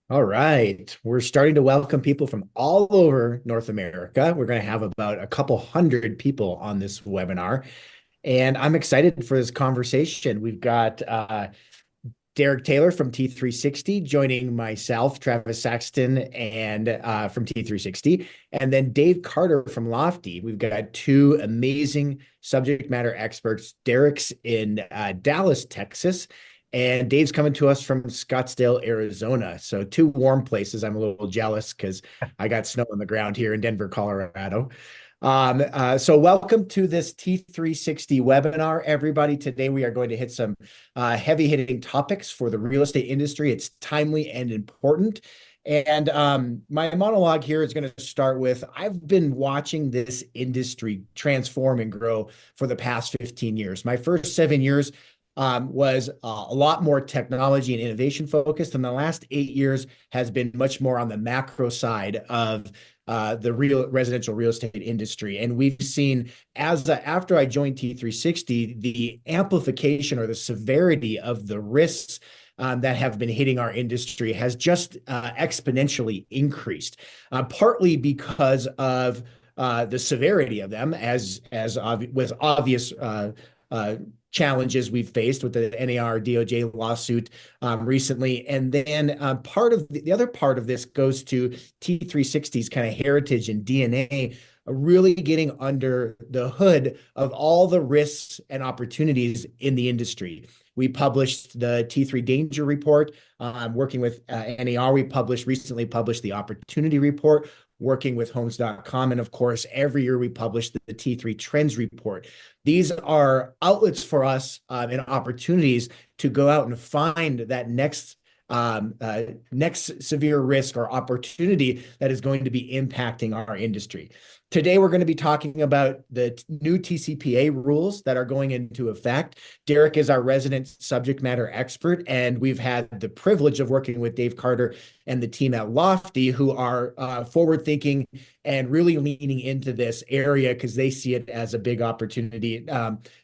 All right. We're starting to welcome people from all over North America. We're going to have about a couple hundred people on this webinar, and I'm excited for this conversation. We've got Derek Taylor from T360 joining myself, Travis Saxton, and from T360, and then Dave Carter from Lofty. We've got two amazing subject matter experts. Derek's in Dallas, Texas, and Dave's coming to us from Scottsdale, Arizona. So two warm places. I'm a little jealous because I got snow on the ground here in Denver, Colorado. So welcome to this T360 webinar, everybody. Today we are going to hit some heavy hitting topics for the real estate industry. It's timely and important. And my monologue here is going to start with I've been watching this industry transform and grow for the past 15 years. My first 7 years was a lot more technology and innovation focused, and the last 8 years has been much more on the macro side of the real residential real estate industry. And we've seen after I joined T360, the amplification or the severity of the risks that have been hitting our industry has just exponentially increased, partly because of the severity of them, with obvious challenges we've faced with the NAR DOJ lawsuit recently. And then part of the other part of this goes to T360's kind of heritage and DNA, really getting under the hood of all the risks and opportunities in the industry. We published the T3 Danger Report, working with NAR. We recently published the Opportunity Report, working with homes.com. And of course, every year we publish the T3 Trends Report. These are outlets for us and opportunities to go out and find that next severe risk or opportunity that is going to be impacting our industry. Today, we're going to be talking about the new TCPA rules that are going into effect. Derek is our resident subject matter expert, and we've had the privilege of working with Dave Carter and the team at Lofty, who are forward-thinking and really leaning into this area because they see it as a big opportunity,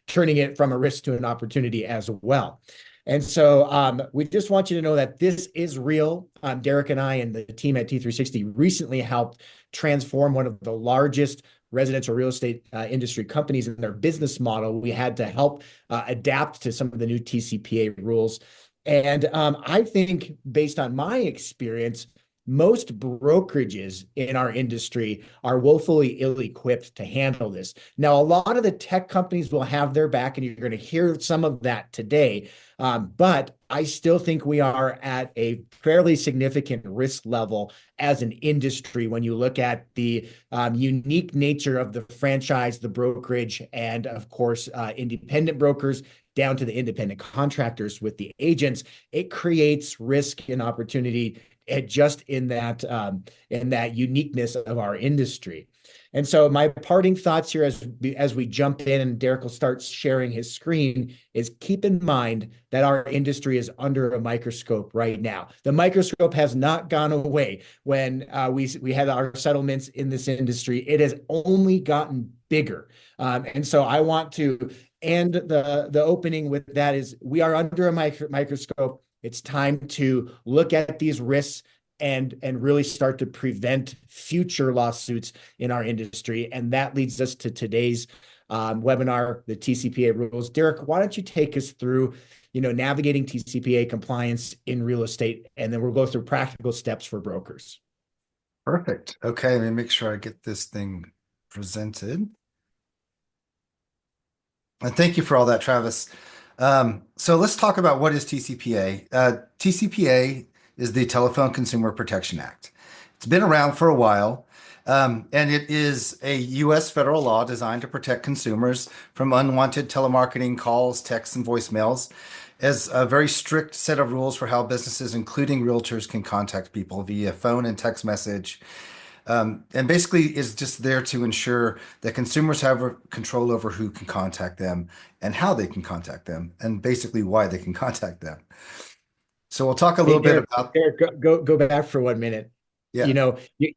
turning it from a risk to an opportunity as well. And so we just want you to know that this is real. Derek and I and the team at T360 recently helped transform one of the largest residential real estate industry companies in their business model. We had to help adapt to some of the new TCPA rules. And I think, based on my experience, most brokerages in our industry are woefully ill-equipped to handle this. Now, a lot of the tech companies will have their back, and you're going to hear some of that today. But I still think we are at a fairly significant risk level as an industry when you look at the unique nature of the franchise, the brokerage, and of course, independent brokers down to the independent contractors with the agents. It creates risk and opportunity just in that uniqueness of our industry. And so my parting thoughts here as we jump in and Derek will start sharing his screen is keep in mind that our industry is under a microscope right now. The microscope has not gone away. When we had our settlements in this industry, it has only gotten bigger. And so I want to end the opening with that is we are under a microscope. It's time to look at these risks and really start to prevent future lawsuits in our industry. And that leads us to today's webinar, the TCPA rules. Derek, why don't you take us through, navigating TCPA compliance in real estate, and then we'll go through practical steps for brokers. Perfect. Okay, let me make sure I get this thing presented. And thank you for all that, Travis. So let's talk about what is TCPA. TCPA is the Telephone Consumer Protection Act. It's been around for a while, and it is a U.S. federal law designed to protect consumers from unwanted telemarketing calls, texts, and voicemails, as a very strict set of rules for how businesses, including realtors, can contact people via phone and text message. And basically is just there to ensure that consumers have control over who can contact them and how they can contact them, and basically why they can contact them. So we'll talk a Hey, little bit about, Derek, go back for 1 minute. yeah,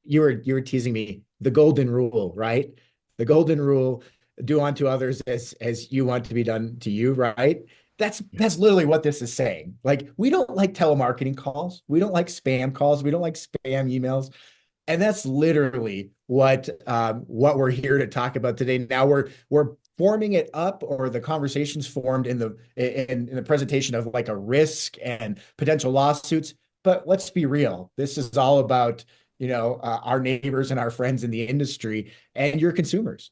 You were teasing me. The golden rule, right? The golden rule: do unto others as you want to be done to you, right? That's literally what this is saying. Like, we don't like telemarketing calls. We don't like spam calls. We don't like spam emails. And that's literally what we're here to talk about today. Now we're forming it up, or the conversation's formed in the presentation of like a risk and potential lawsuits. But let's be real. This is all about, our neighbors and our friends in the industry and your consumers.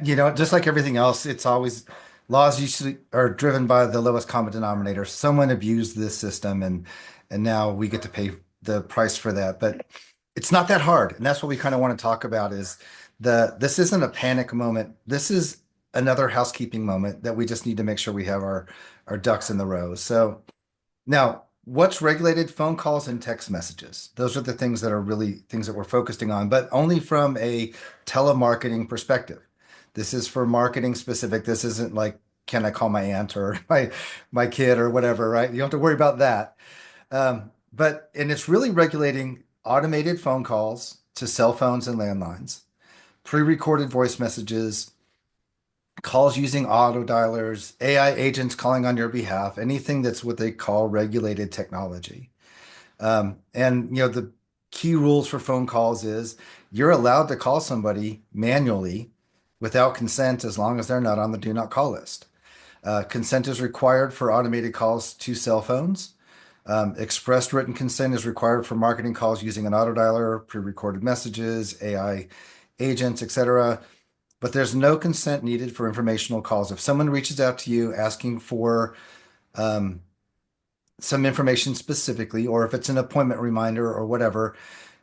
Just like everything else, it's always laws usually are driven by the lowest common denominator. Someone abused this system and now we get to pay the price for that. But it's not that hard. And that's what we kind of want to talk about is this isn't a panic moment. This is another housekeeping moment that we just need to make sure we have our ducks in the row. So now, what's regulated? Phone calls and text messages. Those are the things that are really things that we're focusing on, but only from a telemarketing perspective. This is for marketing specific. This isn't like, can I call my aunt or my kid or whatever, right? You don't have to worry about that. And it's really regulating automated phone calls to cell phones and landlines, pre-recorded voice messages, calls using auto dialers, AI agents calling on your behalf, anything that's what they call regulated technology. The key rules for phone calls is you're allowed to call somebody manually without consent as long as they're not on the do not call list. Consent is required for automated calls to cell phones. Expressed written consent is required for marketing calls using an auto dialer, pre-recorded messages, AI agents, etc. But there's no consent needed for informational calls. If someone reaches out to you asking for some information specifically, or if it's an appointment reminder or whatever,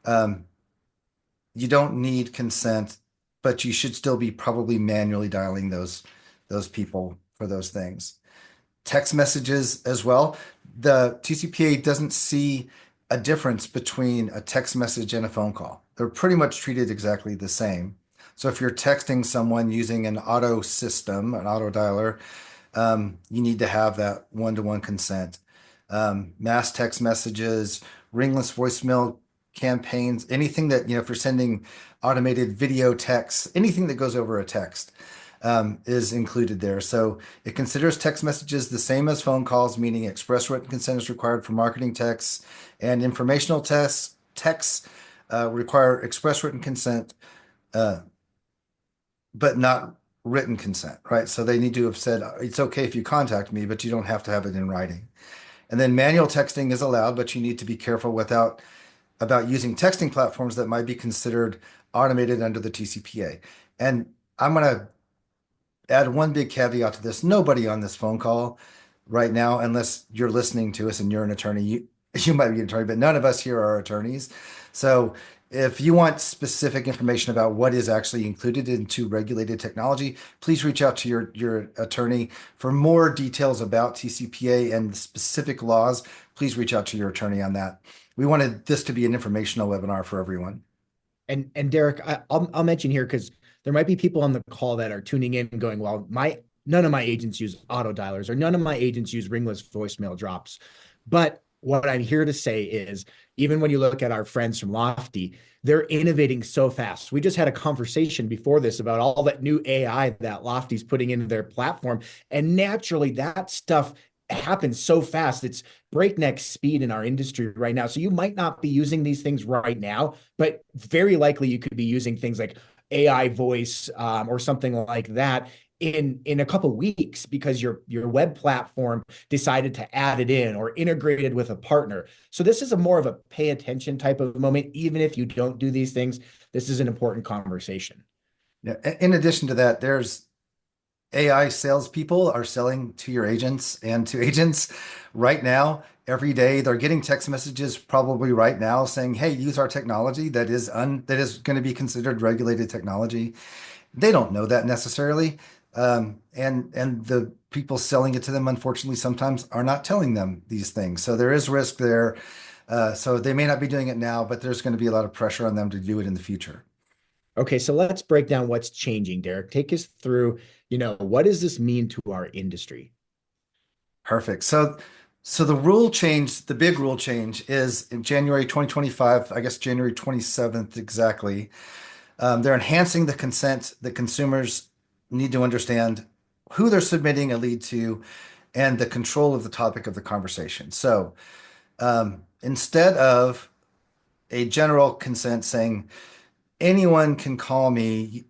you don't need consent, but you should still be probably manually dialing those people for those things. Text messages as well. The TCPA doesn't see a difference between a text message and a phone call. They're pretty much treated exactly the same. So if you're texting someone using an auto system, an auto dialer, you need to have that one-to-one consent. Mass text messages, ringless voicemail campaigns, anything that, if you're sending automated video texts, anything that goes over a text is included there. So it considers text messages the same as phone calls, meaning express written consent is required for marketing texts, and informational texts require express written consent, but not written consent, right? So they need to have said, it's okay if you contact me, but you don't have to have it in writing. And then manual texting is allowed, but you need to be careful about using texting platforms that might be considered automated under the TCPA. And I'm going to add one big caveat to this. Nobody on this phone call right now, unless you're listening to us and you're an attorney, you might be an attorney, but none of us here are attorneys. So if you want specific information about what is actually included into regulated technology, please reach out to your attorney. For more details about TCPA and the specific laws, please reach out to your attorney on that. We wanted this to be an informational webinar for everyone. And Derek, I'll mention here, because there might be people on the call that are tuning in and going, well, none of my agents use auto dialers, or none of my agents use ringless voicemail drops. But what I'm here to say is, even when you look at our friends from Lofty, they're innovating so fast. We just had a conversation before this about all that new AI that Lofty's putting into their platform. And naturally, that stuff happens so fast. It's breakneck speed in our industry right now. So you might not be using these things right now, but very likely you could be using things like AI voice or something like that in a couple of weeks, because your web platform decided to add it in or integrated with a partner. So this is a more of a pay attention type of moment. Even if you don't do these things, this is an important conversation. Yeah. In addition to that, there's AI salespeople are selling to your agents and to agents right now. Every day, they're getting text messages probably right now saying, "Hey, use our technology that is going to be considered regulated technology." They don't know that necessarily, and the people selling it to them, unfortunately, sometimes are not telling them these things. So there is risk there. So they may not be doing it now, but there's going to be a lot of pressure on them to do it in the future. Okay, so let's break down what's changing, Derek. Take us through, what does this mean to our industry? Perfect. So the rule change, the big rule change is in January 2025, I guess January 27th exactly. They're enhancing the consent that consumers need to understand who they're submitting a lead to and the control of the topic of the conversation. So instead of a general consent saying anyone can call me,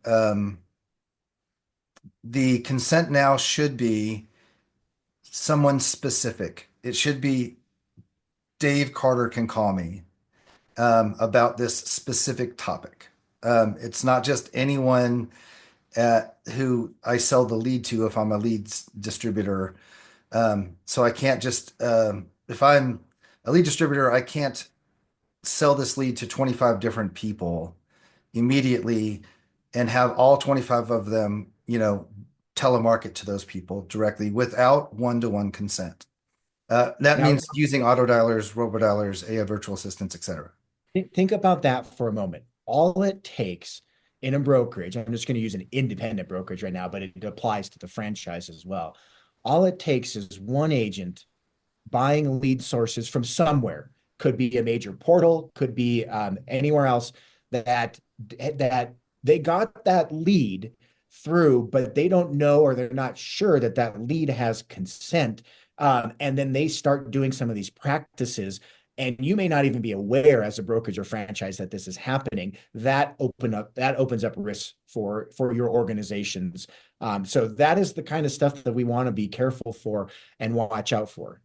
the consent now should be someone specific. It should be Dave Carter can call me about this specific topic. It's not just anyone who I sell the lead to if I'm a leads distributor. So I can't just, if I'm a lead distributor, I can't sell this lead to 25 different people immediately and have all 25 of them, telemarket to those people directly without one-to-one consent. That Now, means using auto dialers, robo-dialers, AI virtual assistants, etc. think about that for a moment. All it takes in a brokerage, I'm just going to use an independent brokerage right now, but it applies to the franchise as well. All it takes is one agent buying lead sources from somewhere. Could be a major portal, could be anywhere else that they got that lead through, but they don't know or they're not sure that that lead has consent. And then they start doing some of these practices, and you may not even be aware as a brokerage or franchise that this is happening. That opens up risks for your organizations. So that is the kind of stuff that we want to be careful for and watch out for.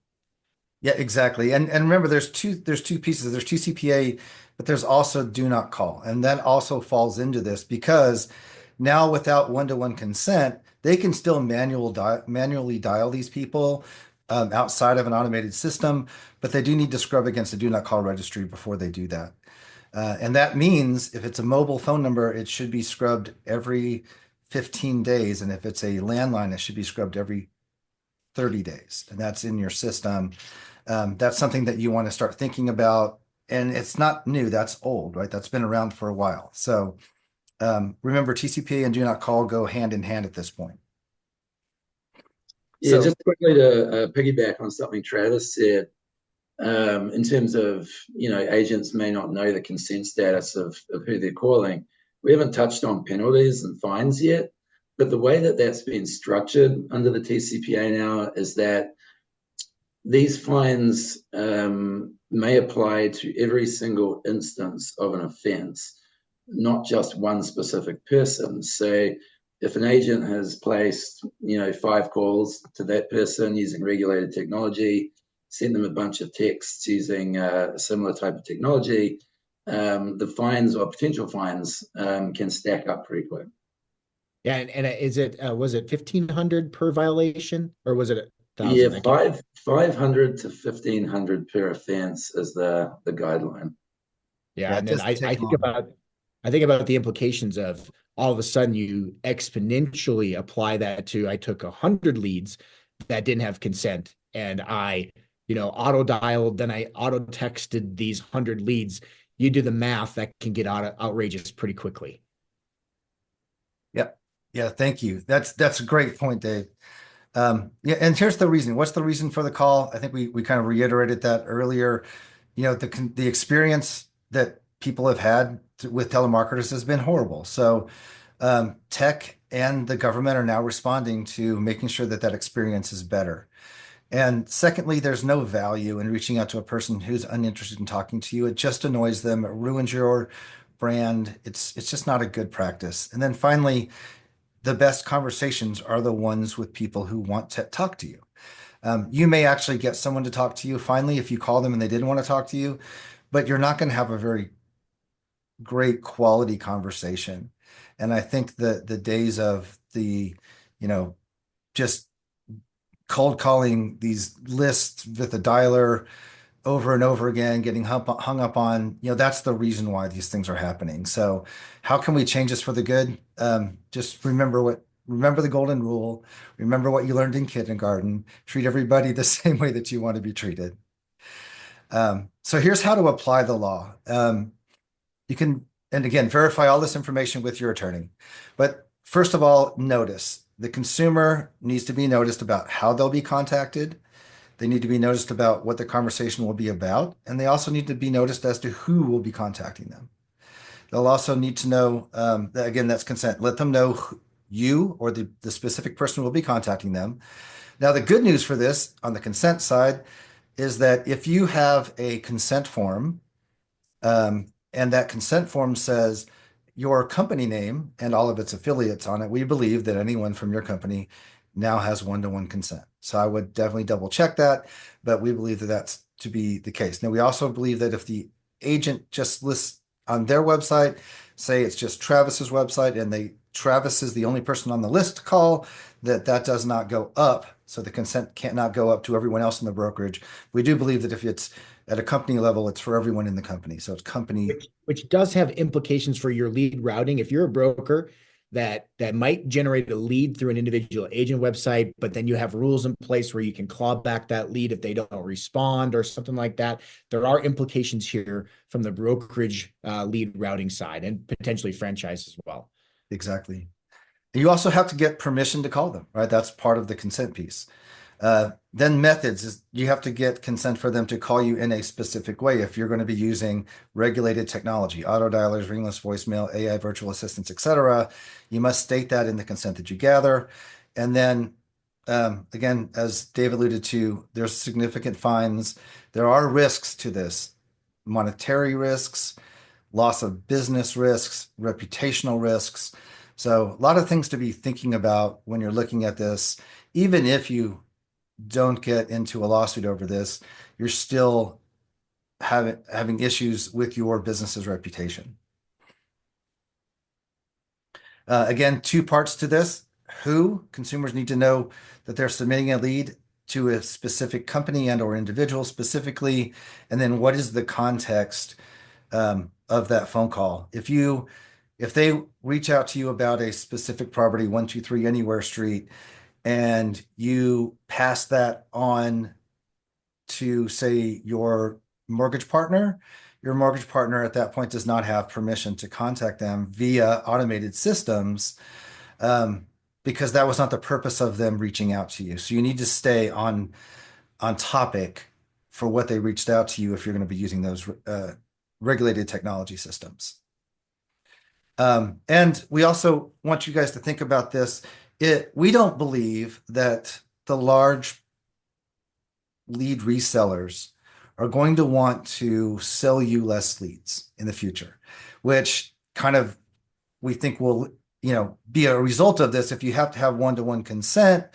Yeah, exactly. And remember, there's two pieces. There's TCPA, but there's also do not call, and that also falls into this because now without one-to-one consent, they can still manually dial these people outside of an automated system, but they do need to scrub against the do not call registry before they do that. And that means if it's a mobile phone number, it should be scrubbed every 15 days, and if it's a landline, it should be scrubbed every 30 days, and that's in your system. That's something that you want to start thinking about. And it's not new, that's old, right? That's been around for a while. So remember, TCPA and do not call go hand in hand at this point. Yeah, So, just quickly to piggyback on something Travis said, in terms of, agents may not know the consent status of who they're calling. We haven't touched on penalties and fines yet, but the way that that's been structured under the TCPA now is that these fines may apply to every single instance of an offense, not just one specific person. So if an agent has placed, 5 calls to that person using regulated technology, sent them a bunch of texts using a similar type of technology, the fines or potential fines can stack up pretty quick. Yeah, and is it was it 1,500 per violation or was it a Yeah, thousand? I can't. 500 to 1,500 per offense is the guideline. Yeah, yeah, and it then doesn't take long. I think about the implications of all of a sudden you exponentially apply that to I took 100 leads that didn't have consent and I, auto dialed, then I auto texted these 100 leads. You do the math, that can get outrageous pretty quickly. Yeah. Yeah, thank you. That's a great point, Dave. Yeah, and here's the reason. What's the reason for the call? I think we kind of reiterated that earlier. The experience that people have had with telemarketers has been horrible. So tech and the government are now responding to making sure that that experience is better. And secondly, there's no value in reaching out to a person who's uninterested in talking to you. It just annoys them. It ruins your brand. It's just not a good practice. And then finally, the best conversations are the ones with people who want to talk to you. You may actually get someone to talk to you finally if you call them and they didn't want to talk to you, but you're not going to have a very great quality conversation. And I think the days of just cold calling these lists with a dialer over and over again, getting hung up on, that's the reason why these things are happening. So how can we change this for the good? Just remember the golden rule. Remember what you learned in kindergarten. Treat everybody the same way that you want to be treated. So here's how to apply the law. You can, and again, verify all this information with your attorney. But first of all, notice. The consumer needs to be noticed about how they'll be contacted. They need to be noticed about what the conversation will be about, and they also need to be noticed as to who will be contacting them. They'll also need to know, again, that's consent. Let them know you or the specific person will be contacting them. Now, the good news for this on the consent side is that if you have a consent form, and that consent form says your company name and all of its affiliates on it, we believe that anyone from your company now has one-to-one consent. So I would definitely double check that, but we believe that that's to be the case. Now, we also believe that if the agent just lists on their website, say it's just Travis's website, and Travis is the only person on the list to call, that does not go up. So the consent cannot go up to everyone else in the brokerage. We do believe that if it's at a company level, it's for everyone in the company. So it's company. Which does have implications for your lead routing. If you're a broker that might generate a lead through an individual agent website, but then you have rules in place where you can claw back that lead if they don't respond or something like that. There are implications here from the brokerage lead routing side and potentially franchise as well. Exactly. You also have to get permission to call them, right? That's part of the consent piece. Then methods is you have to get consent for them to call you in a specific way. If you're going to be using regulated technology, auto dialers, ringless voicemail, AI virtual assistants, etc., you must state that in the consent that you gather. And then again, as Dave alluded to, there's significant fines. There are risks to this, monetary risks, loss of business risks, reputational risks. So a lot of things to be thinking about when you're looking at this. Even if you don't get into a lawsuit over this, you're still having issues with your business's reputation. Again, two parts to this. Who consumers need to know that they're submitting a lead to a specific company and or individual specifically, and then what is the context of that phone call. If they reach out to you about a specific property, 123 Anywhere Street, and you pass that on to, say, your mortgage partner at that point does not have permission to contact them via automated systems, because that was not the purpose of them reaching out to you. So you need to stay on topic for what they reached out to you if you're going to be using those regulated technology systems. And we also want you guys to think about this. We don't believe that the large lead resellers are going to want to sell you less leads in the future, which kind of we think will be a result of this. If you have to have one-to-one consent,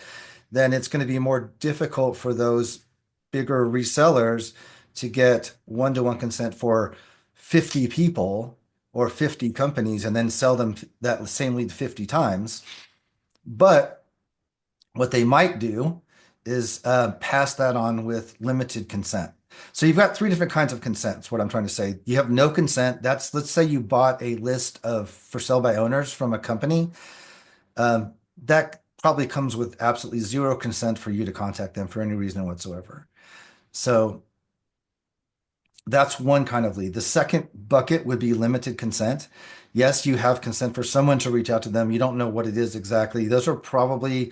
then it's going to be more difficult for those bigger resellers to get one-to-one consent for 50 people or 50 companies and then sell them that same lead 50 times. But what they might do is pass that on with limited consent. So you've got three different kinds of consents, what I'm trying to say. You have no consent. That's, let's say you bought a list of for sale by owners from a company. That probably comes with absolutely zero consent for you to contact them for any reason whatsoever. So that's one kind of lead. The second bucket would be limited consent. Yes, you have consent for someone to reach out to them. You don't know what it is exactly. Those are probably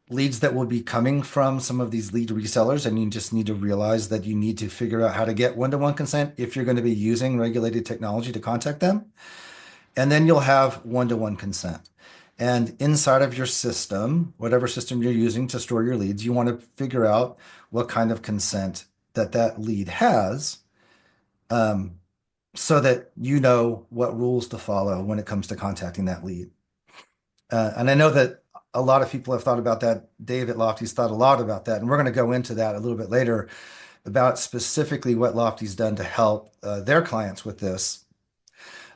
leads that will be coming from some of these lead resellers, and you just need to realize that you need to figure out how to get one-to-one consent if you're going to be using regulated technology to contact them. And then you'll have one-to-one consent. And inside of your system, whatever system you're using to store your leads, you want to figure out what kind of consent that lead has, so that you know what rules to follow when it comes to contacting that lead. And I know that a lot of people have thought about that. Dave at Lofty's thought a lot about that. And we're going to go into that a little bit later about specifically what Lofty's done to help their clients with this.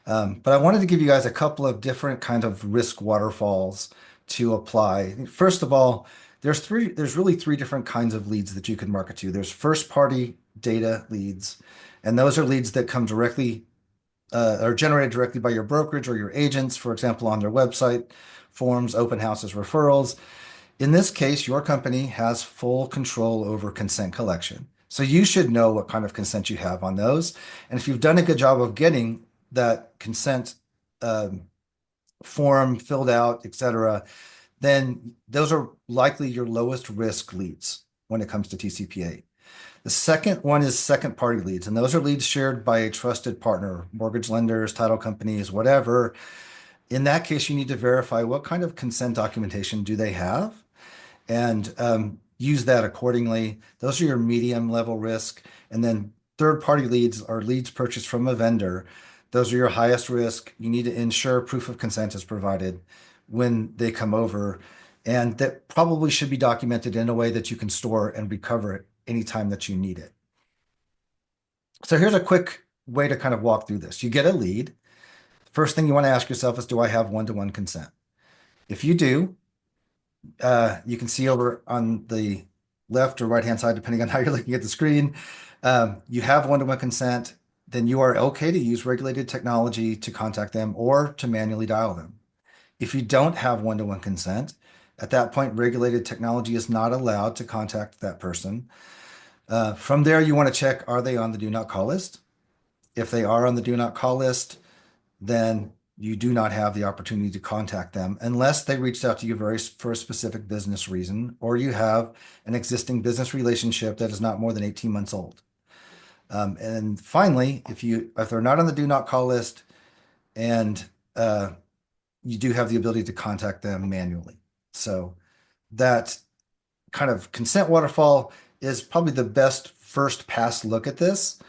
But I wanted to give you guys a couple of different kind of risk waterfalls to apply. First of all, there's really three different kinds of leads that you can market to. There's first party data leads, and those are leads that come directly are generated directly by your brokerage or your agents, for example, on their website, forms, open houses, referrals. In this case, your company has full control over consent collection. So you should know what kind of consent you have on those. And if you've done a good job of getting that consent form filled out, etc., then those are likely your lowest risk leads when it comes to TCPA. The second one is second party leads, and those are leads shared by a trusted partner, mortgage lenders, title companies, whatever. In that case, you need to verify what kind of consent documentation do they have, and use that accordingly. Those are your medium level risk. And then third party leads are leads purchased from a vendor. Those are your highest risk. You need to ensure proof of consent is provided when they come over. And that probably should be documented in a way that you can store and recover it anytime that you need it. So here's a quick way to kind of walk through this. You get a lead. First thing you want to ask yourself is, do I have one-to-one consent? If you do, you can see over on the left or right-hand side, depending on how you're looking at the screen, you have one-to-one consent, then you are okay to use regulated technology to contact them or to manually dial them. If you don't have one-to-one consent, at that point, regulated technology is not allowed to contact that person. From there, you want to check, are they on the do not call list? If they are on the do not call list, then you do not have the opportunity to contact them unless they reached out to you for a specific business reason, or you have an existing business relationship that is not more than 18 months old. And finally, if they're not on the do not call list, and you do have the ability to contact them manually. So that kind of consent waterfall is probably the best first pass look at this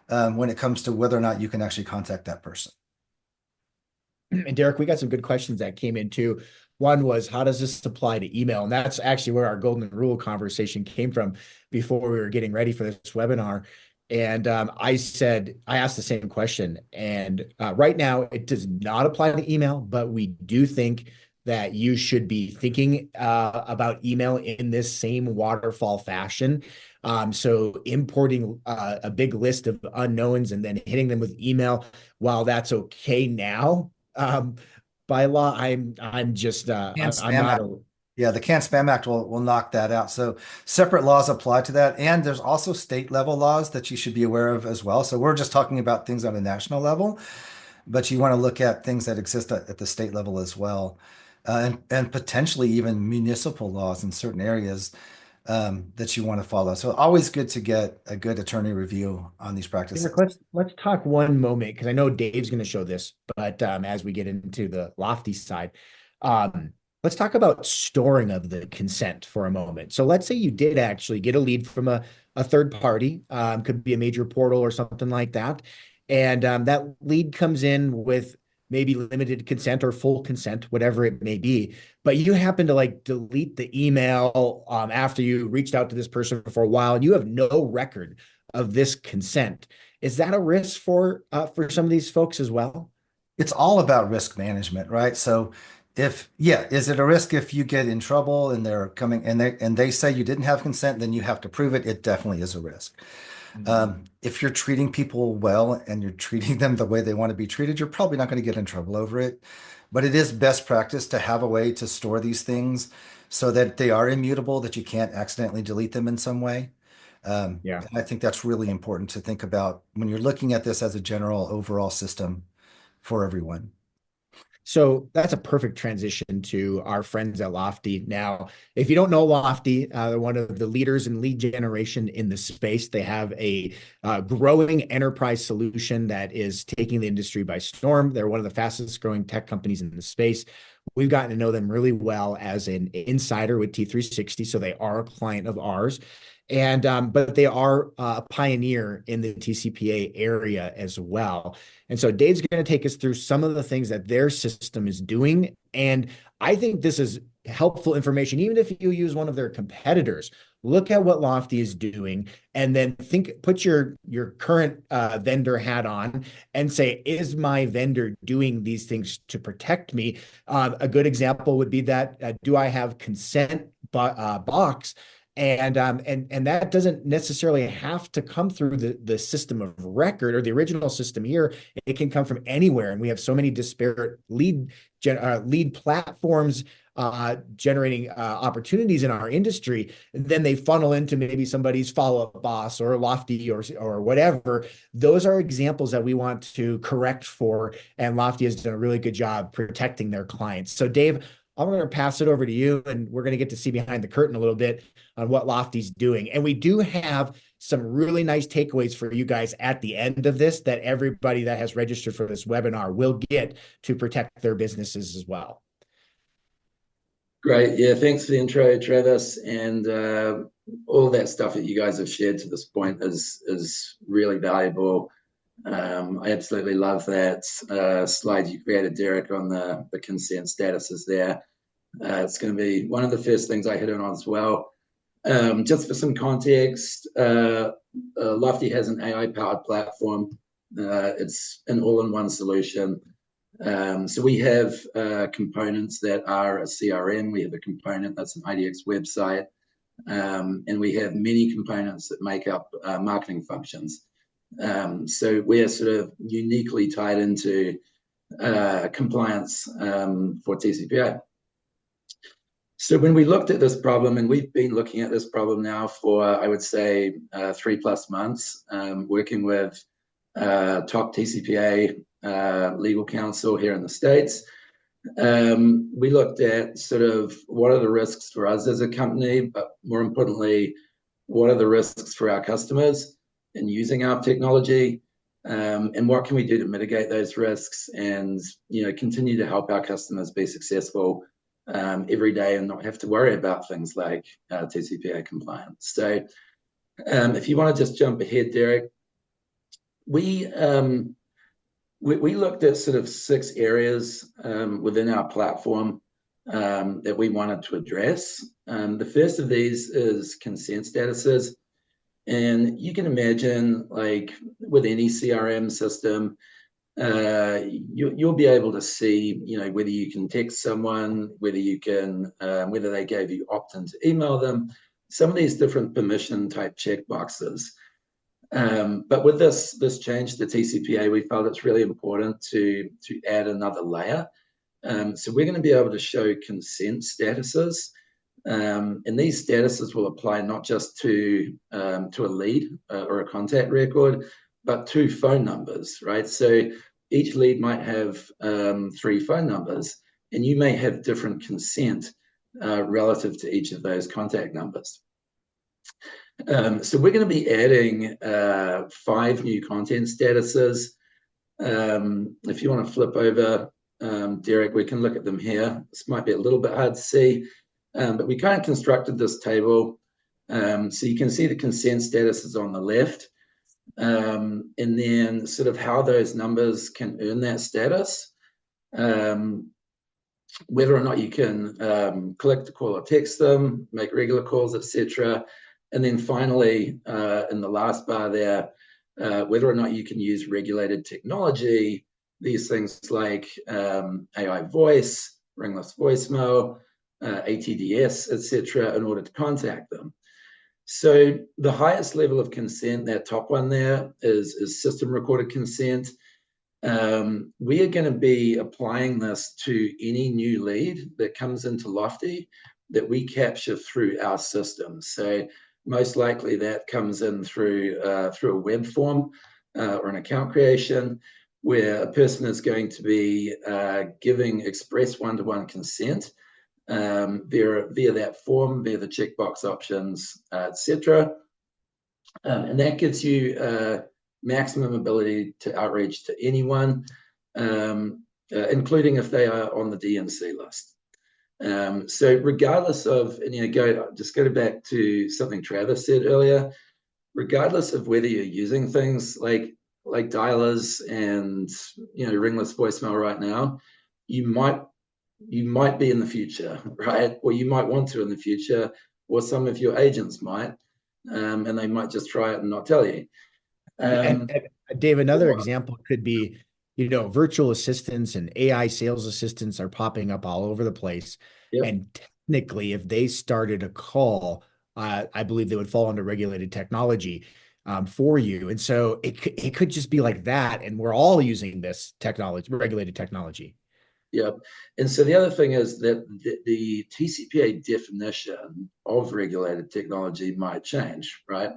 when it comes to whether or not you can actually contact that person. And Derek, we got some good questions that came in too. One was, how does this apply to email? And that's actually where our golden rule conversation came from before we were getting ready for this webinar. And I asked the same question. And right now, it does not apply to email, but we do think that you should be thinking about email in this same waterfall fashion. So importing a big list of unknowns and then hitting them with email, while that's okay now, by law, I'm just I'm not a Yeah, the Can't Spam Act will knock that out. So separate laws apply to that. And there's also state level laws that you should be aware of as well. So we're just talking about things on a national level, but you want to look at things that exist at the state level as well. And potentially even municipal laws in certain areas that you want to follow. So always good to get a good attorney review on these practices. Let's talk one moment, because I know Dave's going to show this, but as we get into the Lofty side, let's talk about storing of the consent for a moment. So let's say you did actually get a lead from a third party, could be a major portal or something like that. And that lead comes in with maybe limited consent or full consent, whatever it may be. But you happen to like delete the email after you reached out to this person for a while, and you have no record of this consent. Is that a risk for some of these folks as well? It's all about risk management, right? So is it a risk if you get in trouble and they're coming and they say you didn't have consent, then you have to prove it. It definitely is a risk. If you're treating people well and you're treating them the way they want to be treated, you're probably not going to get in trouble over it. But it is best practice to have a way to store these things so that they are immutable, that you can't accidentally delete them in some way. Yeah. And I think that's really important to think about when you're looking at this as a general overall system for everyone. So that's a perfect transition to our friends at Lofty. Now, if you don't know Lofty, they're one of the leaders in lead generation in the space. They have a growing enterprise solution that is taking the industry by storm. They're one of the fastest growing tech companies in the space. We've gotten to know them really well as an insider with T360, so they are a client of ours. And but they are a pioneer in the TCPA area as well. And so Dave's going to take us through some of the things that their system is doing. And I think this is helpful information, even if you use one of their competitors. Look at what Lofty is doing, and then put your current vendor hat on and say, is my vendor doing these things to protect me? A good example would be that do I have consent box? And that doesn't necessarily have to come through the system of record or the original system here. It can come from anywhere, and we have so many disparate lead platforms generating opportunities in our industry. And then they funnel into maybe somebody's follow-up boss or Lofty or whatever. Those are examples that we want to correct for, and Lofty has done a really good job protecting their clients. So Dave, I'm going to pass it over to you, and we're going to get to see behind the curtain a little bit on what Lofty's doing. And we do have some really nice takeaways for you guys at the end of this that everybody that has registered for this webinar will get to protect their businesses as well. Great. Yeah, thanks for the intro, Travis. And all that stuff that you guys have shared to this point is really valuable. I absolutely love that slide you created, Derek, on the consent statuses there. It's going to be one of the first things I hit on as well. Just for some context, Lofty has an AI-powered platform. It's an all-in-one solution. So we have components that are a CRM. We have a component that's an IDX website. And we have many components that make up marketing functions. So we're sort of uniquely tied into compliance for TCPA. So when we looked at this problem, and we've been looking at this problem now for, I would say, 3+ months, working with top TCPA legal counsel here in the States. We looked at sort of what are the risks for us as a company, but more importantly, what are the risks for our customers in using our technology, and what can we do to mitigate those risks and continue to help our customers be successful every day and not have to worry about things like TCPA compliance. So if you want to just jump ahead, Derek, we looked at sort of 6 areas within our platform that we wanted to address. The first of these is consent statuses. And you can imagine, like with any CRM system, you'll be able to see, whether you can text someone, whether you can, whether they gave you opt-in to email them, some of these different permission type checkboxes. But with this change to TCPA, we felt it's really important to add another layer. So we're going to be able to show consent statuses. And these statuses will apply not just to a lead or a contact record, but to phone numbers, right? So each lead might have 3 phone numbers, and you may have different consent relative to each of those contact numbers. So we're going to be adding 5 new content statuses. If you want to flip over, Derek, we can look at them here. This might be a little bit hard to see, but we kind of constructed this table. So you can see the consent statuses on the left, and then sort of how those numbers can earn that status, whether or not you can collect a call or text them, make regular calls, etc. And then finally, in the last bar there, whether or not you can use regulated technology, these things like AI voice, ringless voicemail, ATDS, etc., in order to contact them. So the highest level of consent, that top one there, is system recorded consent. We are going to be applying this to any new lead that comes into Lofty that we capture through our system. So most likely that comes in through a web form or an account creation, where a person is going to be giving express one-to-one consent via that form, via the checkbox options, etc. And that gives you maximum ability to outreach to anyone, including if they are on the DMC list. So regardless of, and go back to something Travis said earlier, regardless of whether you're using things like dialers and ringless voicemail right now, you might be in the future, right? Or you might want to in the future, or some of your agents might, and they might just try it and not tell you. And Dave, another example could be, virtual assistants and AI sales assistants are popping up all over the place. Yep. And technically, if they started a call, I believe they would fall under regulated technology for you. And so it could just be like that. And we're all using this technology, regulated technology. Yep. And so the other thing is that the TCPA definition of regulated technology might change, right?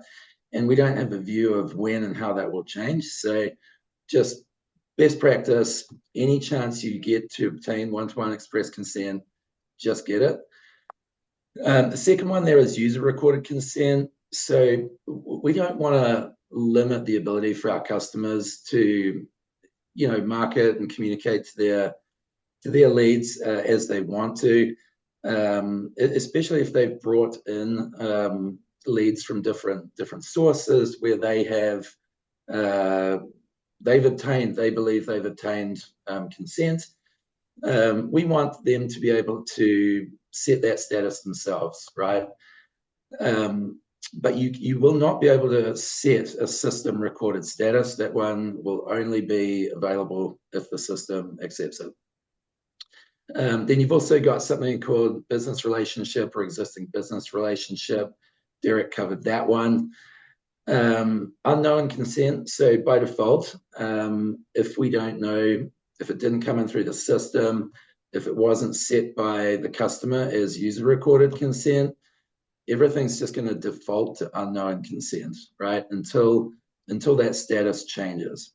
And we don't have a view of when and how that will change. So just best practice, any chance you get to obtain one-to-one express consent, just get it. The second one there is user recorded consent. So we don't want to limit the ability for our customers to, market and communicate to their leads as they want to. especially if they've brought in leads from different sources where they have they believe they've obtained consent. We want them to be able to set that status themselves, right? But you will not be able to set a system recorded status. That one will only be available if the system accepts it. Then you've also got something called business relationship or existing business relationship. Derek covered that one. Unknown consent. So by default, if we don't know, if it didn't come in through the system, if it wasn't set by the customer as user recorded consent, everything's just going to default to unknown consent, right? Until that status changes.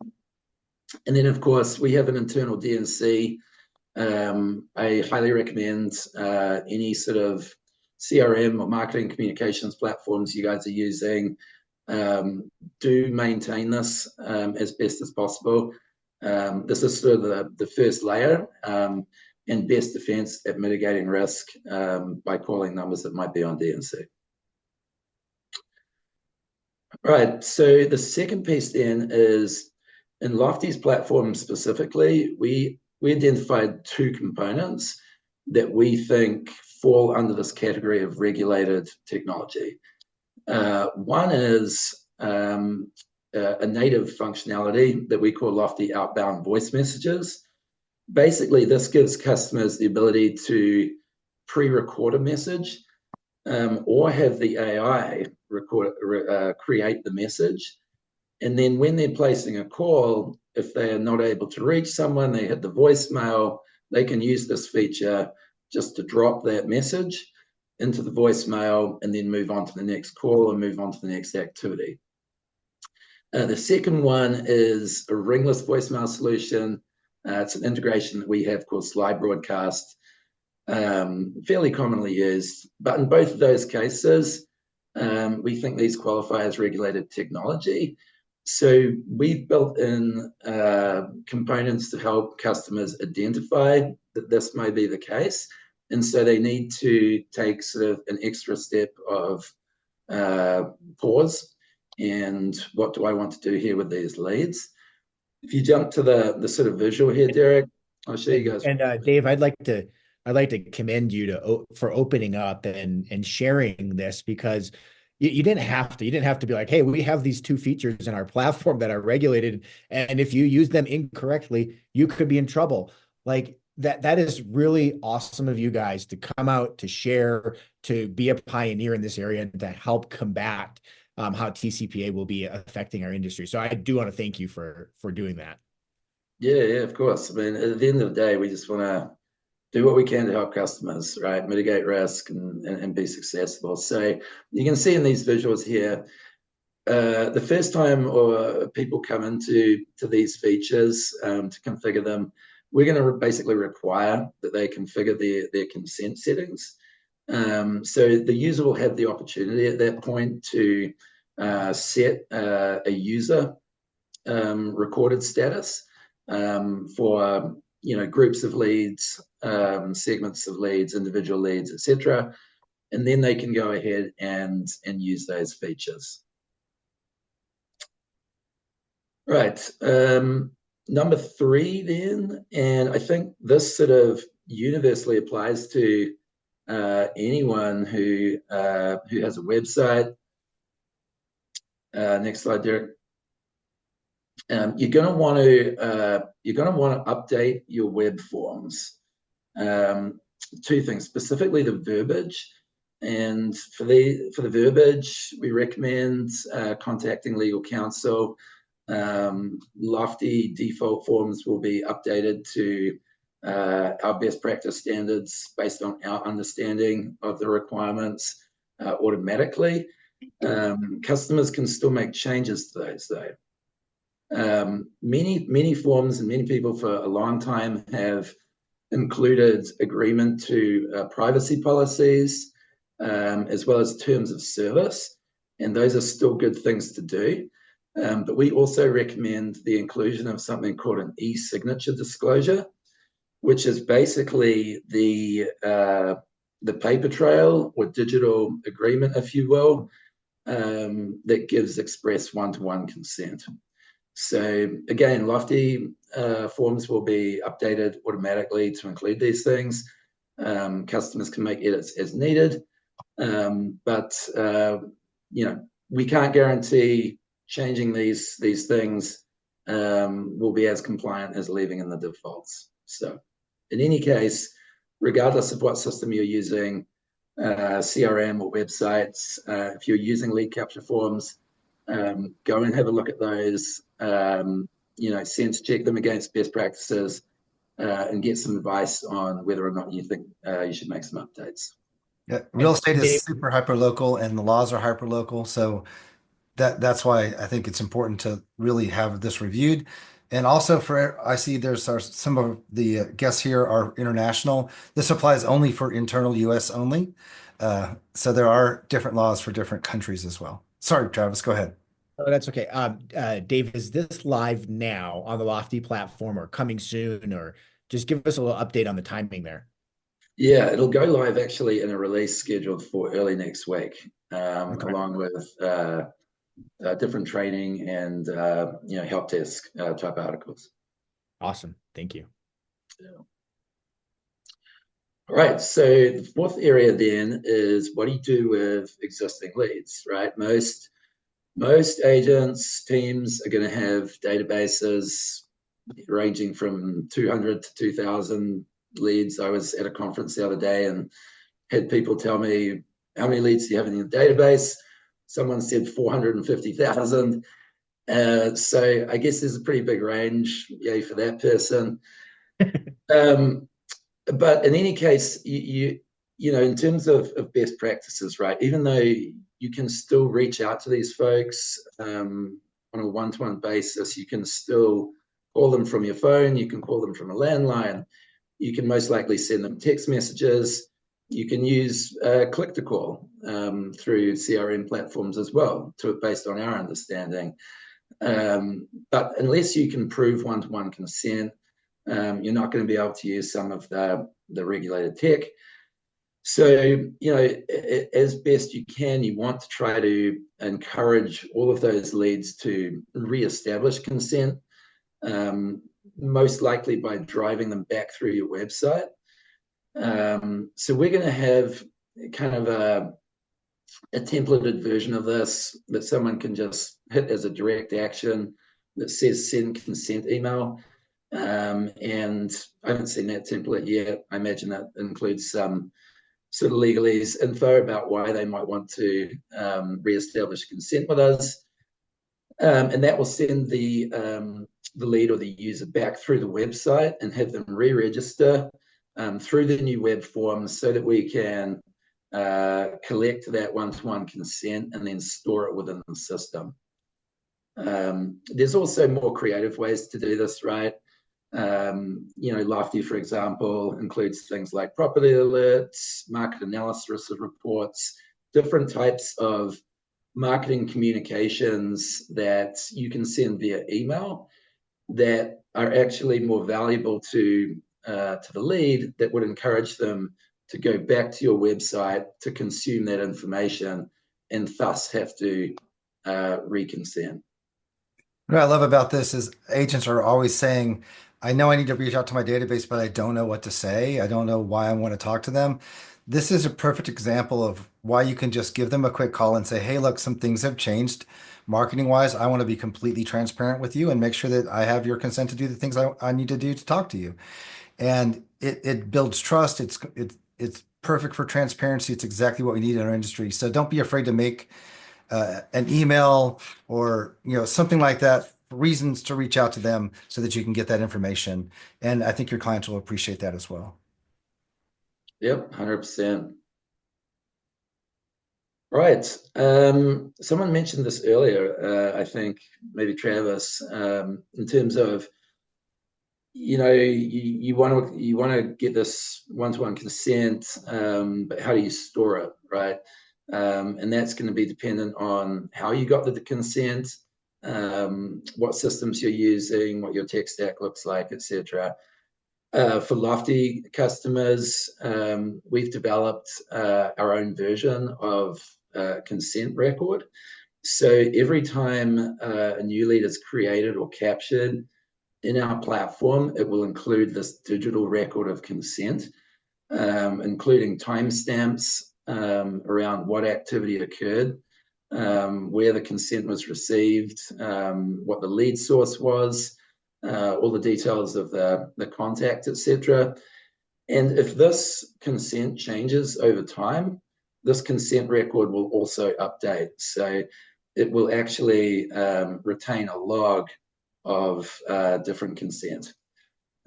And then, of course, we have an internal DNC. I highly recommend any sort of CRM or marketing communications platforms you guys are using. Do maintain this as best as possible. This is sort of the first layer and best defense at mitigating risk by calling numbers that might be on DNC. Right, so the second piece then is in Lofty's platform specifically, we identified two components that we think fall under this category of regulated technology. One is a native functionality that we call Lofty outbound voice messages. Basically, this gives customers the ability to pre-record a message or have the AI create the message. And then when they're placing a call, if they are not able to reach someone, they hit the voicemail, they can use this feature just to drop that message into the voicemail and then move on to the next call and move on to the next activity. The second one is a ringless voicemail solution. It's an integration that we have called Slide Broadcast, fairly commonly used. But in both of those cases, we think these qualify as regulated technology. So we've built in components to help customers identify that this may be the case. And so they need to take sort of an extra step of pause. And what do I want to do here with these leads? If you jump to the sort of visual here, Derek, I'll show you guys. And Dave, I'd like to commend you for opening up and sharing this, because you didn't have to be like, hey, we have these two features in our platform that are regulated, and if you use them incorrectly, you could be in trouble. Like that is really awesome of you guys to come out, to share, to be a pioneer in this area, and to help combat how TCPA will be affecting our industry. So I do want to thank you for doing that. Yeah, of course. I mean, at the end of the day, we just want to do what we can to help customers, right? Mitigate risk and be successful. So you can see in these visuals here, the first time or people come into these features to configure them, we're going to basically require that they configure their consent settings. So the user will have the opportunity at that point to set a user recorded status for groups of leads, segments of leads, individual leads, etc. And then they can go ahead and use those features. Right. Number 3 then, and I think this sort of universally applies to anyone who has a website. Next slide, Derek. You're going to want to update your web forms. 2 things, specifically the verbiage. And for the verbiage, we recommend contacting legal counsel. Lofty default forms will be updated to our best practice standards based on our understanding of the requirements automatically. Customers can still make changes to those though. Many forms and many people for a long time have included agreement to privacy policies as well as terms of service, and those are still good things to do. But we also recommend the inclusion of something called an e-signature disclosure, which is basically the the paper trail or digital agreement, if you will, that gives express one-to-one consent. So again, Lofty forms will be updated automatically to include these things. Customers can make edits as needed, but we can't guarantee changing these things will be as compliant as leaving in the defaults. So in any case, regardless of what system you're using, CRM or websites, if you're using lead capture forms, go and have a look at those, sense check them against best practices, and get some advice on whether or not you think you should make some updates. Yeah, real estate Dave, is super hyper local, and the laws are hyper local. So that's why I think it's important to really have this reviewed. And also I see some of the guests here are international. This applies only for internal US only. So there are different laws for different countries as well. Sorry, Travis, go ahead. oh, that's okay. Dave, is this live now on the Lofty platform or coming soon, or just give us a little update on the timing there? Yeah, it'll go live actually in a release scheduled for early next week, Okay. along with different training and help desk type articles. Awesome. Thank you. Yeah. All right, so the fourth area then is what do you do with existing leads, right? Most agents, teams are going to have databases ranging from 200 to 2,000 leads. I was at a conference the other day and had people tell me, how many leads do you have in your database? Someone said 450,000. So I guess there's a pretty big range, yay for that person. But in any case, you in terms of best practices, right? Even though you can still reach out to these folks on a one-to-one basis, you can still call them from your phone, you can call them from a landline, you can most likely send them text messages, you can use click to call through CRM platforms as well, based on our understanding. But unless you can prove one-to-one consent, you're not going to be able to use some of the regulated tech. So, as best you can, you want to try to encourage all of those leads to reestablish consent, most likely by driving them back through your website. So we're going to have kind of a templated version of this that someone can just hit as a direct action that says send consent email. And I haven't seen that template yet. I imagine that includes some sort of legalese info about why they might want to reestablish consent with us. And that will send the lead or the user back through the website and have them re-register through the new web forms so that we can collect that one-to-one consent and then store it within the system. There's also more creative ways to do this, right? Lofty, for example, includes things like property alerts, market analysis reports, different types of marketing communications that you can send via email that are actually more valuable to the lead, that would encourage them to go back to your website to consume that information and thus have to reconsent. What I love about this is agents are always saying, I know I need to reach out to my database, but I don't know what to say. I don't know why I want to talk to them. This is a perfect example of why you can just give them a quick call and say, hey, look, some things have changed marketing wise. I want to be completely transparent with you and make sure that I have your consent to do the things I need to do to talk to you. And it builds trust. It's perfect for transparency. It's exactly what we need in our industry. So don't be afraid to make an email or something like that, reasons to reach out to them so that you can get that information. And I think your clients will appreciate that as well. Yep, 100%. Right. Someone mentioned this earlier, I think maybe Travis, in terms of you want to get this one-to-one consent, but how do you store it, right? And that's going to be dependent on how you got the consent, what systems you're using, what your tech stack looks like, etc. For Lofty customers, we've developed our own version of consent record. So every time a new lead is created or captured in our platform, it will include this digital record of consent, including timestamps around what activity occurred, where the consent was received, what the lead source was, all the details of the contact, etc. And if this consent changes over time, this consent record will also update. So it will actually retain a log of different consent.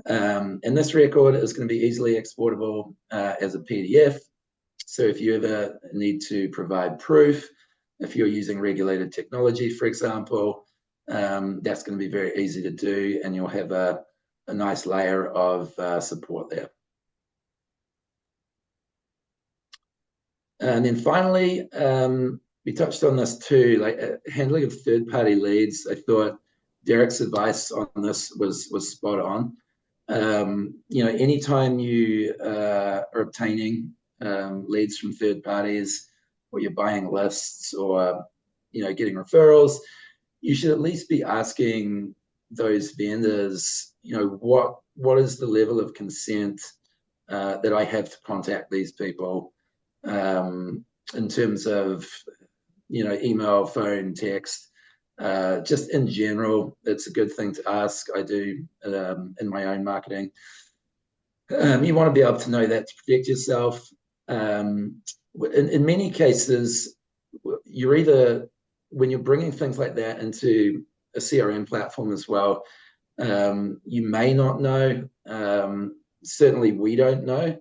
And this record is going to be easily exportable as a PDF. So if you ever need to provide proof, if you're using regulated technology, for example, that's going to be very easy to do, and you'll have a nice layer of support there. And then finally, we touched on this too, like handling of third-party leads. I thought Derek's advice on this was spot on. Anytime you are obtaining leads from third parties, or you're buying lists, or getting referrals, you should at least be asking those vendors, what is the level of consent that I have to contact these people, in terms of email, phone, text. Just in general, it's a good thing to ask. I do in my own marketing. You want to be able to know that to protect yourself. In many cases, you're either, when you're bringing things like that into a CRM platform as well, you may not know. Certainly, we don't know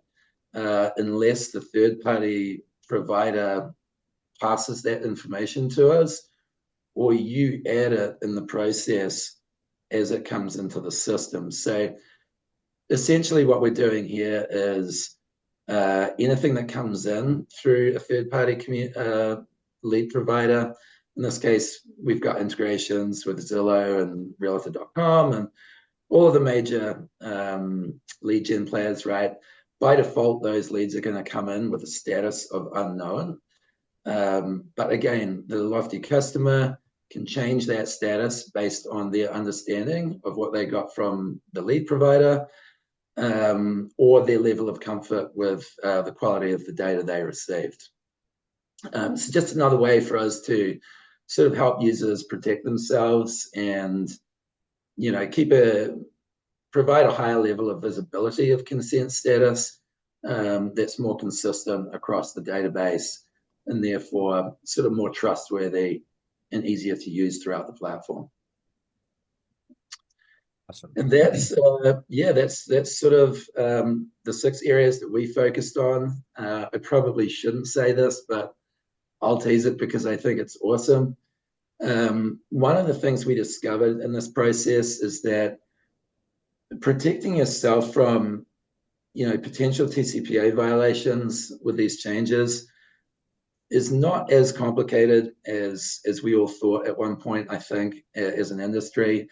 unless the third-party provider passes that information to us, or you add it in the process as it comes into the system. So essentially what we're doing here is anything that comes in through a third-party lead provider. In this case, we've got integrations with Zillow and Realtor.com and all of the major lead gen players, right? By default, those leads are going to come in with a status of unknown. But again, the Lofty customer can change that status based on their understanding of what they got from the lead provider, or their level of comfort with the quality of the data they received. So just another way for us to sort of help users protect themselves and provide a higher level of visibility of consent status that's more consistent across the database, and therefore sort of more trustworthy and easier to use throughout the platform. Awesome. And that's sort of the 6 areas that we focused on. I probably shouldn't say this, but I'll tease it because I think it's awesome. One of the things we discovered in this process is that protecting yourself from potential TCPA violations with these changes is not as complicated as we all thought at one point, I think, as an industry.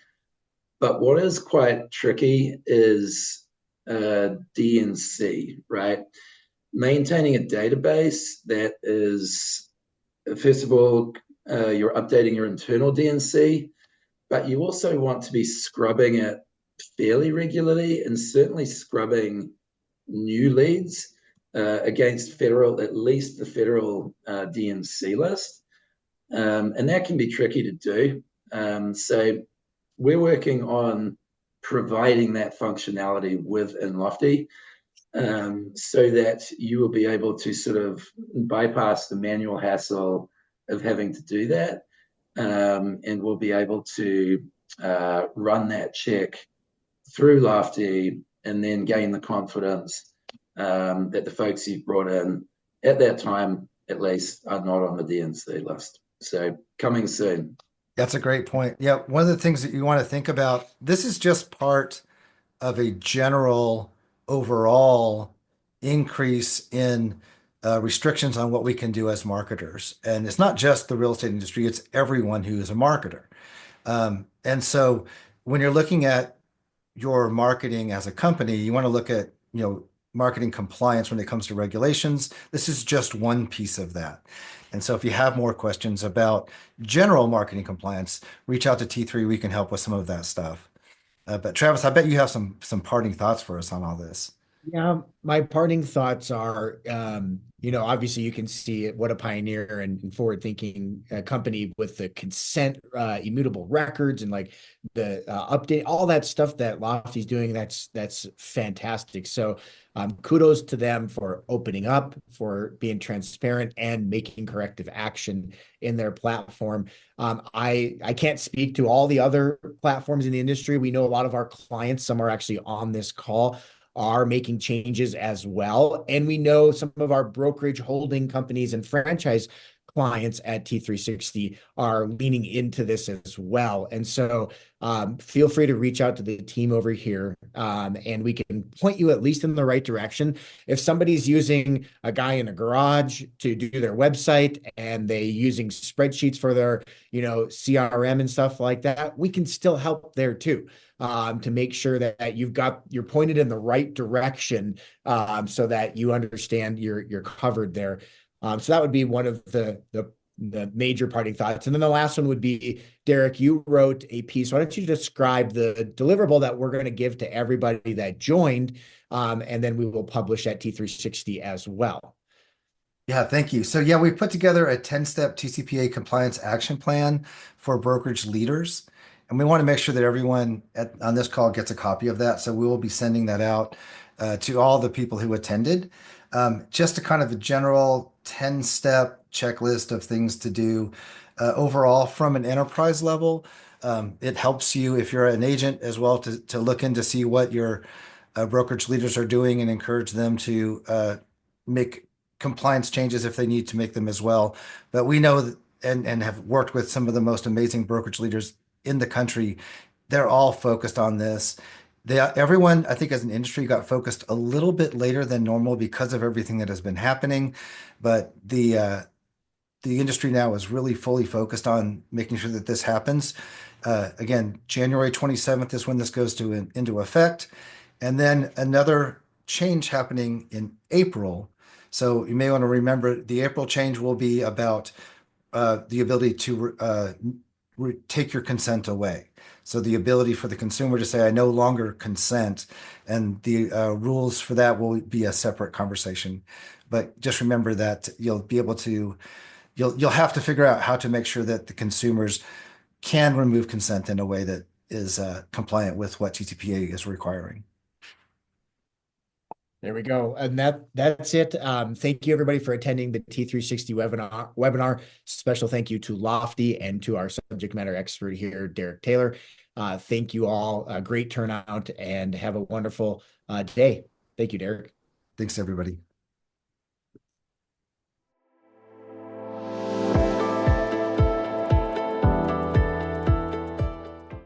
But what is quite tricky is DNC, right? Maintaining a database that is, first of all, you're updating your internal DNC, but you also want to be scrubbing it fairly regularly, and certainly scrubbing new leads against at least the federal DNC list. And that can be tricky to do. So we're working on providing that functionality within Lofty, so that you will be able to sort of bypass the manual hassle of having to do that, and we'll be able to run that check through Lofty and then gain the confidence that the folks you've brought in at that time, at least, are not on the DNC list. So coming soon. That's a great point. Yeah, one of the things that you want to think about, this is just part of a general overall increase in restrictions on what we can do as marketers. And it's not just the real estate industry, it's everyone who is a marketer. And so when you're looking at your marketing as a company, you want to look at, marketing compliance when it comes to regulations. This is just one piece of that. And so if you have more questions about general marketing compliance, reach out to T3. We can help with some of that stuff. But Travis, I bet you have some parting thoughts for us on all this. Yeah, my parting thoughts are, obviously you can see what a pioneer and forward-thinking company with the consent, immutable records, and like the update, all that stuff that Lofty's doing. That's fantastic. So, kudos to them for opening up, for being transparent, and making corrective action in their platform. I can't speak to all the other platforms in the industry. We know a lot of our clients, some are actually on this call, are making changes as well. And we know some of our brokerage holding companies and franchise clients at T360 are leaning into this as well. And so feel free to reach out to the team over here, and we can point you at least in the right direction. If somebody's using a guy in a garage to do their website and they using spreadsheets for their, CRM and stuff like that, we can still help there too. To make sure that you're pointed in the right direction, so that you understand you're covered there. So that would be one of the major parting thoughts. And then the last one would be, Derek, you wrote a piece. Why don't you describe the deliverable that we're going to give to everybody that joined, and then we will publish at T360 as well. Yeah, thank you. So yeah, we put together a 10-step TCPA compliance action plan for brokerage leaders. And we want to make sure that everyone on this call gets a copy of that. So we will be sending that out to all the people who attended. Just a kind of a general 10-step checklist of things to do overall from an enterprise level. It helps you if you're an agent as well to look in to see what your brokerage leaders are doing and encourage them to make compliance changes if they need to make them as well. But we know and have worked with some of the most amazing brokerage leaders in the country. They're all focused on this. Everyone, I think, as an industry, got focused a little bit later than normal because of everything that has been happening. But the industry now is really fully focused on making sure that this happens. Again, January 27th is when this goes into effect. And then another change happening in April. So you may want to remember the April change will be about the ability to take your consent away. So the ability for the consumer to say, I no longer consent, and the rules for that will be a separate conversation. But just remember that you'll have to figure out how to make sure that the consumers can remove consent in a way that is compliant with what TCPA is requiring. There we go. And that's it. Thank you everybody for attending the T360 webinar. Special thank you to Lofty and to our subject matter expert here, Derek Taylor. Thank you all. Great turnout, and have a wonderful day. Thank you, Derek. Thanks, everybody.